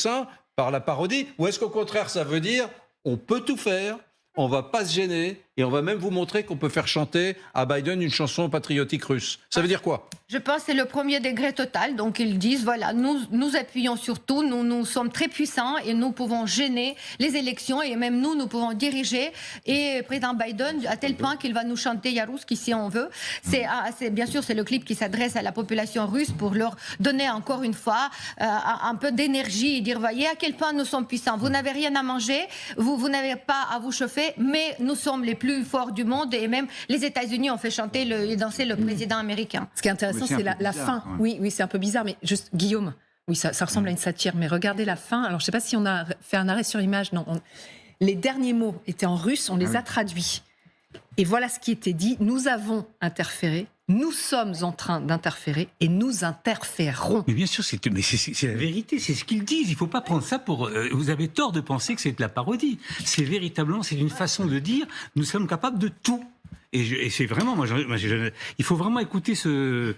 ça par la parodie? Ou est-ce qu'au contraire, ça veut dire on peut tout faire, on va pas se gêner et on va même vous montrer qu'on peut faire chanter à Biden une chanson patriotique russe? Ça veut dire quoi? Je pense que c'est le premier degré total. Donc ils disent, voilà, nous appuyons sur tout, nous sommes très puissants et nous pouvons gêner les élections et même nous pouvons diriger. Et le président Biden, à tel point qu'il va nous chanter Yarouski si on veut. Bien sûr, c'est le clip qui s'adresse à la population russe pour leur donner encore une fois un peu d'énergie et dire, voyez à quel point nous sommes puissants. Vous n'avez rien à manger, vous n'avez pas à vous chauffer, mais nous sommes les plus forts du monde et même les États-Unis ont fait chanter et danser le président américain. Ce qui est intéressant, c'est la fin. Ouais. Oui, c'est un peu bizarre, mais juste, Guillaume, oui, ça ressemble à une satire, mais regardez la fin. Alors, je ne sais pas si on a fait un arrêt sur image. Non, les derniers mots étaient en russe, on les a traduits. Et voilà ce qui était dit. Nous avons interféré, nous sommes en train d'interférer et nous interférons. Mais bien sûr, c'est la vérité, c'est ce qu'ils disent. Il ne faut pas prendre ça pour... vous avez tort de penser que c'est de la parodie. C'est véritablement, c'est une façon de dire, nous sommes capables de tout. Et c'est vraiment, il faut vraiment écouter ce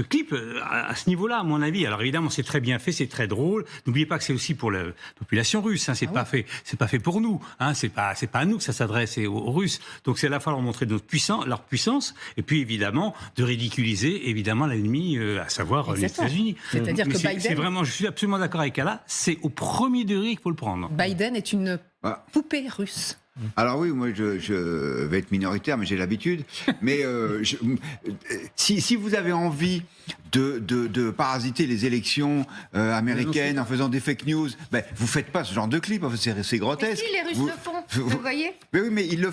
clip à ce niveau-là, à mon avis. Alors évidemment, c'est très bien fait, c'est très drôle. N'oubliez pas que c'est aussi pour la population russe. Hein, c'est pas fait pour nous. Hein, c'est pas à nous que ça s'adresse aux Russes. Donc c'est à la fois leur montrer leur puissance, et puis évidemment de ridiculiser évidemment l'ennemi, à savoir les États-Unis. C'est-à-dire que Biden, c'est vraiment, je suis absolument d'accord avec Ala. C'est au premier degré qu'il faut le prendre. Biden est une poupée russe. Alors oui, moi je vais être minoritaire, mais j'ai l'habitude. Mais si vous avez envie de parasiter les élections américaines en faisant des fake news, ben, vous faites pas ce genre de clip. C'est grotesque. Et si les Russes le font, vous voyez. Mais oui, mais ils le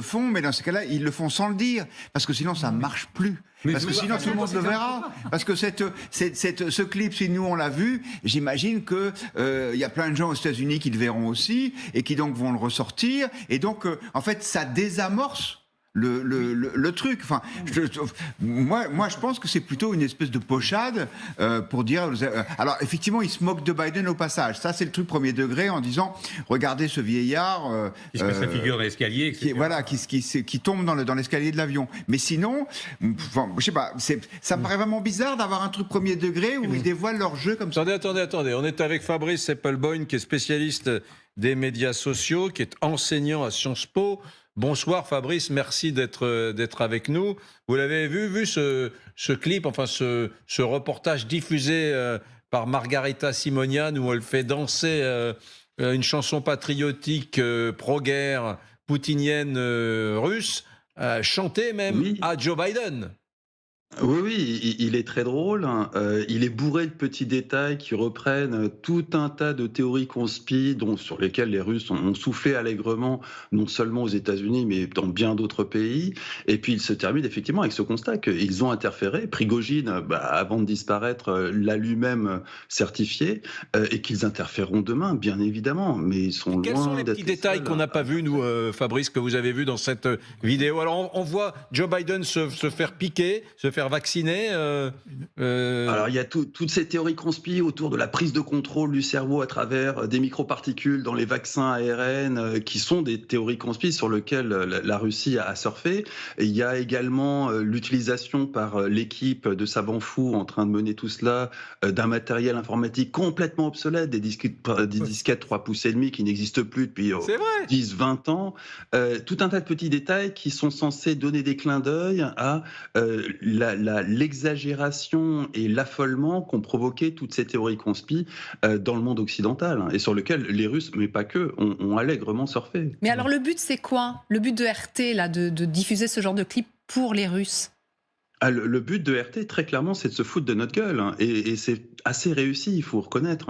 font, mais dans ce cas-là, ils le font sans le dire, parce que sinon ça marche plus. Parce que sinon tout le monde le verra. Parce que ce clip, si nous on l'a vu, j'imagine que y a plein de gens aux États-Unis qui le verront aussi et qui donc vont le ressortir. Et donc, en fait, ça désamorce le truc. Enfin, moi, je pense que c'est plutôt une espèce de pochade pour dire. Alors, effectivement, ils se moquent de Biden au passage. Ça, c'est le truc premier degré en disant, regardez ce vieillard qui se met sa figure dans l'escalier, etc. Qui tombe dans l'escalier de l'avion. Mais sinon, enfin, je sais pas. Ça me paraît vraiment bizarre d'avoir un truc premier degré où ils dévoilent leur jeu comme ça. Attendez. On est avec Fabrice Eppelboin, qui est spécialiste des médias sociaux, qui est enseignant à Sciences Po. Bonsoir Fabrice, merci d'être avec nous. Vous l'avez vu ce clip, enfin ce reportage diffusé par Margarita Simonian, où elle fait danser une chanson patriotique pro-guerre poutinienne russe, chantée même à Joe Biden. Oui, il est très drôle. Il est bourré de petits détails qui reprennent tout un tas de théories conspi sur lesquelles les Russes ont soufflé allègrement, non seulement aux États-Unis, mais dans bien d'autres pays. Et puis il se termine effectivement avec ce constat qu'ils ont interféré. Prigojine, avant de disparaître, l'a lui-même certifié, et qu'ils interféreront demain, bien évidemment. Mais ils sont loin d'être. Quels sont les petits détails qu'on n'a pas vus, nous, Fabrice, que vous avez vus dans cette vidéo? Alors on voit Joe Biden se faire piquer, se faire vacciner. Alors il y a toutes ces théories conspi autour de la prise de contrôle du cerveau à travers des microparticules dans les vaccins ARN, qui sont des théories conspi sur lesquelles la Russie a surfé. Et il y a également l'utilisation par l'équipe de savants fous en train de mener tout cela d'un matériel informatique complètement obsolète, des disquettes 3,5 pouces qui n'existent plus depuis 10-20 ans. Tout un tas de petits détails qui sont censés donner des clins d'œil à l'exagération et l'affolement qu'ont provoqué toutes ces théories conspi dans le monde occidental, et sur lequel les Russes, mais pas que, ont allègrement surfé. Mais alors le but, c'est quoi? Le but de RT, là, de diffuser ce genre de clip pour les Russes? Le but de RT, très clairement, c'est de se foutre de notre gueule, et c'est assez réussi, il faut reconnaître.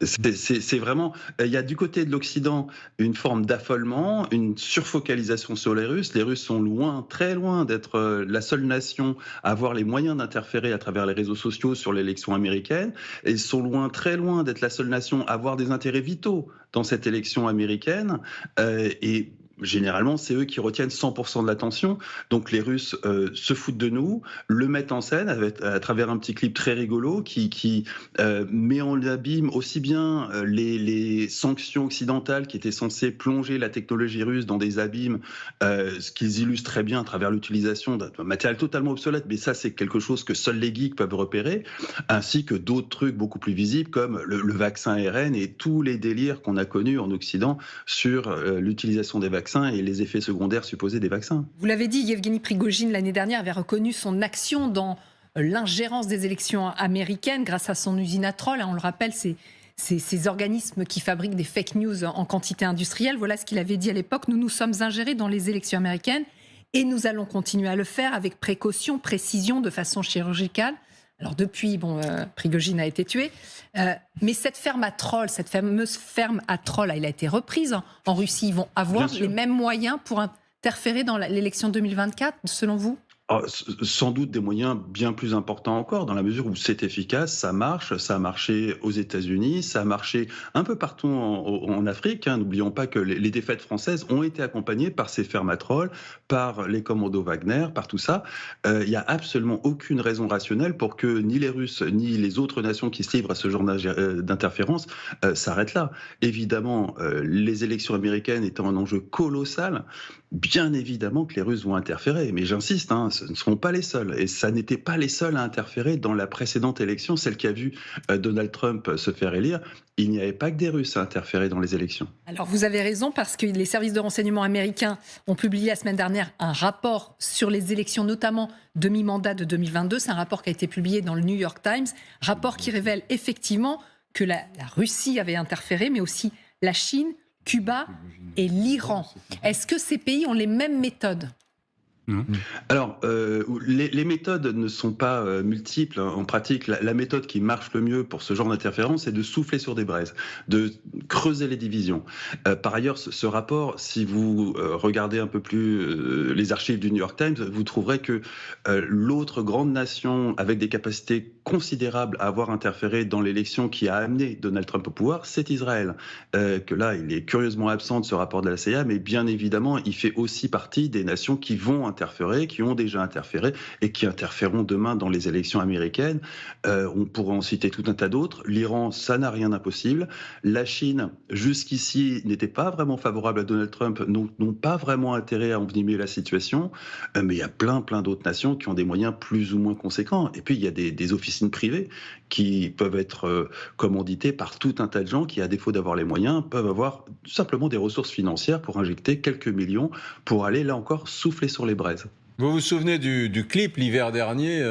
C'est vraiment, il y a du côté de l'Occident une forme d'affolement, une surfocalisation sur les Russes. Les Russes sont loin, très loin d'être la seule nation à avoir les moyens d'interférer à travers les réseaux sociaux sur l'élection américaine, et sont loin, très loin d'être la seule nation à avoir des intérêts vitaux dans cette élection américaine. Et généralement, c'est eux qui retiennent 100% de l'attention. Donc les Russes se foutent de nous, le mettent en scène à travers un petit clip très rigolo qui met en abîme aussi bien les sanctions occidentales qui étaient censées plonger la technologie russe dans des abîmes, ce qu'ils illustrent très bien à travers l'utilisation d'un matériel totalement obsolète, mais ça c'est quelque chose que seuls les geeks peuvent repérer, ainsi que d'autres trucs beaucoup plus visibles comme le vaccin ARN et tous les délires qu'on a connus en Occident sur l'utilisation des vaccins et les effets secondaires supposés des vaccins. Vous l'avez dit, Yevgeny Prigojine, l'année dernière, avait reconnu son action dans l'ingérence des élections américaines grâce à son usine à troll. On le rappelle, c'est ces organismes qui fabriquent des fake news en quantité industrielle. Voilà ce qu'il avait dit à l'époque. Nous nous sommes ingérés dans les élections américaines et nous allons continuer à le faire avec précaution, précision, de façon chirurgicale. Alors depuis, Prigojine a été tué, mais cette ferme à troll, cette fameuse ferme à troll, elle a été reprise en Russie. Ils vont avoir les mêmes moyens pour interférer dans l'élection 2024, selon vous ? Sans doute des moyens bien plus importants encore, dans la mesure où c'est efficace, ça marche, ça a marché aux États-Unis, ça a marché un peu partout en Afrique. N'oublions pas que les défaites françaises ont été accompagnées par ces fermes à trolls, par les commandos Wagner, par tout ça. Il n'y a absolument aucune raison rationnelle pour que ni les Russes ni les autres nations qui se livrent à ce genre d'interférence s'arrêtent là. Évidemment, les élections américaines étant un enjeu colossal, bien évidemment que les Russes vont interférer, mais j'insiste, ce ne seront pas les seuls. Et ça n'était pas les seuls à interférer dans la précédente élection, celle qui a vu Donald Trump se faire élire. Il n'y avait pas que des Russes à interférer dans les élections. Alors vous avez raison, parce que les services de renseignement américains ont publié la semaine dernière un rapport sur les élections, notamment de mi-mandat de 2022. C'est un rapport qui a été publié dans le New York Times, rapport qui révèle effectivement que la Russie avait interféré, mais aussi la Chine, Cuba et l'Iran. Est-ce que ces pays ont les mêmes méthodes ? Alors, les méthodes ne sont pas multiples. En pratique, la méthode qui marche le mieux pour ce genre d'interférence, c'est de souffler sur des braises, de creuser les divisions. Par ailleurs, ce rapport, si vous regardez un peu plus les archives du New York Times, vous trouverez que l'autre grande nation avec des capacités considérables à avoir interféré dans l'élection qui a amené Donald Trump au pouvoir, c'est Israël. Que là, il est curieusement absent de ce rapport de la CIA, mais bien évidemment, il fait aussi partie des nations qui vont interférer, qui ont déjà interféré et qui interféreront demain dans les élections américaines. On pourrait en citer tout un tas d'autres. L'Iran, ça n'a rien d'impossible. La Chine, jusqu'ici, n'était pas vraiment favorable à Donald Trump, n'ont pas vraiment intérêt à envenimer la situation. Mais il y a plein d'autres nations qui ont des moyens plus ou moins conséquents. Et puis, il y a des officines privées qui peuvent être commanditées par tout un tas de gens qui, à défaut d'avoir les moyens, peuvent avoir tout simplement des ressources financières pour injecter quelques millions pour aller, là encore, souffler sur les braises. Vous vous souvenez du clip l'hiver dernier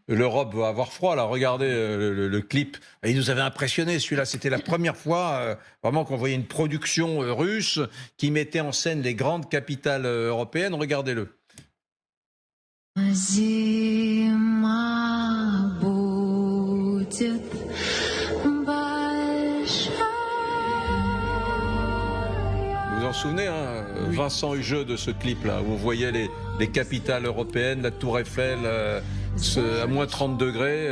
l'Europe va avoir froid, là, regardez le clip. Et il nous avait impressionné, celui-là. C'était la première fois vraiment qu'on voyait une production russe qui mettait en scène les grandes capitales européennes. Regardez-le. Vous vous en souvenez, hein, oui. Vincent Hugeux, de ce clip-là, où on voyait les capitales européennes, la Tour Eiffel, à moins 30 degrés,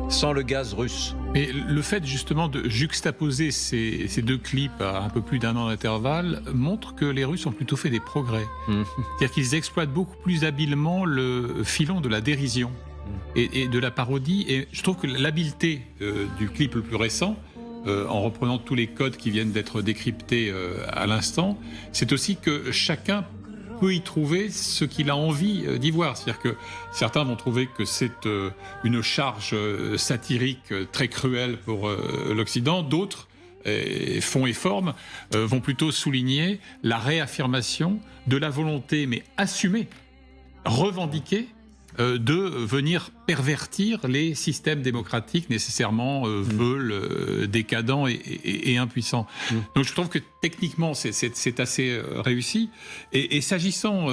sans le gaz russe. Mais le fait justement de juxtaposer ces deux clips à un peu plus d'un an d'intervalle montre que les Russes ont plutôt fait des progrès. C'est-à-dire qu'ils exploitent beaucoup plus habilement le filon de la dérision et de la parodie. Et je trouve que l'habileté du clip le plus récent, en reprenant tous les codes qui viennent d'être décryptés à l'instant, c'est aussi que chacun peut y trouver ce qu'il a envie d'y voir. C'est-à-dire que certains vont trouver que c'est une charge satirique très cruelle pour l'Occident, d'autres, fond et forme, vont plutôt souligner la réaffirmation de la volonté, mais assumée, revendiquée, de venir pervertir les systèmes démocratiques nécessairement veules, décadents et impuissants. Donc je trouve que techniquement c'est assez réussi. Et s'agissant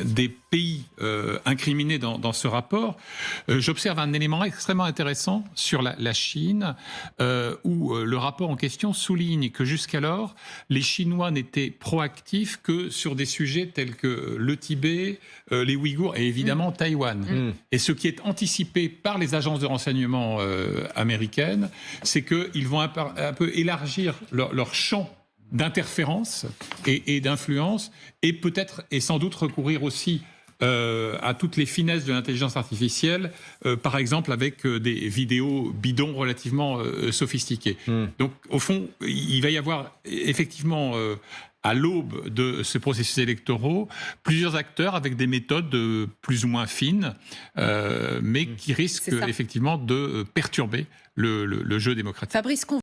des pays incriminés dans ce rapport, j'observe un élément extrêmement intéressant sur la Chine, où le rapport en question souligne que jusqu'alors, les Chinois n'étaient proactifs que sur des sujets tels que le Tibet, les Ouïghours et évidemment Taïwan. Et ce qui est anticipé par les agences de renseignement américaines, c'est qu'ils vont un peu élargir leur champ d'interférence et d'influence, et peut-être et sans doute recourir aussi à toutes les finesses de l'intelligence artificielle, par exemple avec des vidéos bidons relativement sophistiquées. Donc, au fond, il va y avoir effectivement, à l'aube de ces processus électoraux, plusieurs acteurs avec des méthodes plus ou moins fines, mais qui risquent effectivement de perturber le jeu démocratique. Fabrice,